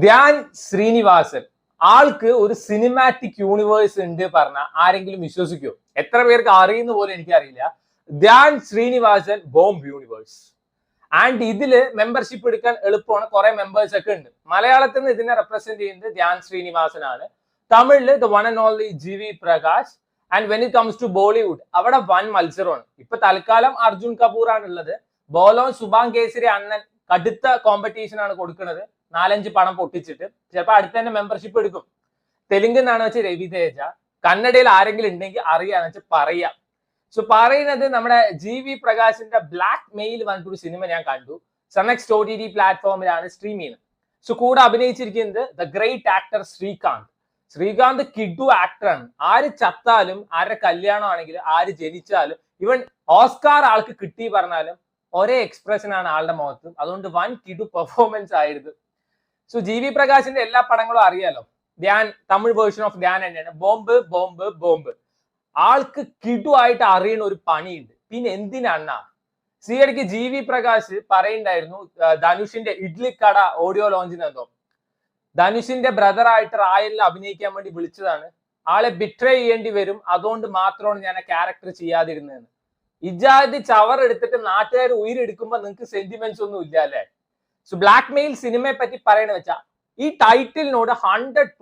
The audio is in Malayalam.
ധ്യാൻ ശ്രീനിവാസൻ ആൾക്ക് ഒരു സിനിമാറ്റിക് യൂണിവേഴ്സ് ഉണ്ട് പറഞ്ഞാൽ ആരെങ്കിലും വിശ്വസിക്കോ? എത്ര പേർക്ക് അറിയുന്ന പോലെ എനിക്കറിയില്ല. Dhyan Sreenivasan bomb universe. And ഇതില് മെമ്പർഷിപ്പ് എടുക്കാൻ എളുപ്പമാണ്, കുറെ മെമ്പേഴ്സ് ഒക്കെ ഉണ്ട്. മലയാളത്തിൽ നിന്ന് ഇതിനെ റെപ്രസെന്റ് ചെയ്യുന്നത് ധ്യാൻ ശ്രീനിവാസനാണ്. തമിഴില് the one and only GV. Prakash. And when it comes to Bollywood അവിടെ വൻ മത്സരമാണ്. ഇപ്പൊ തൽക്കാലം അർജുൻ കപൂർ ആണ് ഉള്ളത്. ബോലോൻ സുബാൻ കേസരി അണ്ണൻ കടുത്ത കോമ്പറ്റീഷൻ ആണ് കൊടുക്കുന്നത്. 4-5 പണം പൊട്ടിച്ചിട്ട് ചിലപ്പോൾ അടുത്ത് തന്നെ മെമ്പർഷിപ്പ് എടുക്കും. തെലുങ്ക് എന്നാണ് വെച്ചാൽ രവിതേജ. കന്നഡയിൽ ആരെങ്കിലും ഉണ്ടെങ്കിൽ അറിയാന്ന് വെച്ചാൽ പറയാം. സോ പറയുന്നത് നമ്മുടെ ജി.വി. പ്രകാശിന്റെ ബ്ലാക്ക് മെയിൽ പറഞ്ഞിട്ടൊരു സിനിമ ഞാൻ കണ്ടു. സൺനെക്സ്റ്റ് OTT പ്ലാറ്റ്ഫോമിലാണ് സ്ട്രീം ചെയ്യുന്നത്. സോ കൂടെ അഭിനയിച്ചിരിക്കുന്നത് the great actor Srikanth. Srikanth കിഡു ആക്ടറാണ്. ആര് ചത്താലും, ആരുടെ കല്യാണം ആണെങ്കിലും, ആര് ജനിച്ചാലും, ഇവൻ ഓസ്കാർ ആൾക്ക് കിട്ടി പറഞ്ഞാലും ഒരേ എക്സ്പ്രഷൻ ആണ് ആളുടെ മുഖത്ത്. അതുകൊണ്ട് വൻ കിഡു പെർഫോമൻസ് ആയിരുന്നു. സോ ജി.വി. പ്രകാശിന്റെ എല്ലാ പടങ്ങളും അറിയാലോ. ധ്യാൻ തമിഴ് വേർഷൻ ഓഫ് ധ്യാൻ തന്നെയാണ്. Bomb bomb bomb. ആൾക്ക് കിഡു ആയിട്ട് അറിയുന്ന ഒരു പണിയുണ്ട്. പിന്നെ എന്തിനാ സീയടിക്ക് ജി.വി. പ്രകാശ് പറയുണ്ടായിരുന്നു ധനുഷിന്റെ ഇഡ്ലിക്കട ഓഡിയോ ലോഞ്ചിന് എന്തോ ധനുഷിന്റെ ബ്രദർ ആയിട്ട് റായലിൽ അഭിനയിക്കാൻ വേണ്ടി വിളിച്ചതാണ്. ആളെ ബിട്രേ ചെയ്യേണ്ടി വരും, അതുകൊണ്ട് മാത്രമാണ് ഞാൻ ആ ക്യാരക്ടർ ചെയ്യാതിരുന്നതെന്ന്. ഇജാതി ചവർ എടുത്തിട്ട് നാട്ടുകാർ ഉയരെടുക്കുമ്പോ നിങ്ങൾക്ക് സെന്റിമെന്റ്സ് ഒന്നും ഇല്ല അല്ലേ? സോ ബ്ലാക്ക് മെയിൽ സിനിമയെ പറ്റി പറയണ വെച്ചാൽ ഈ ടൈറ്റിലിനോട് 100%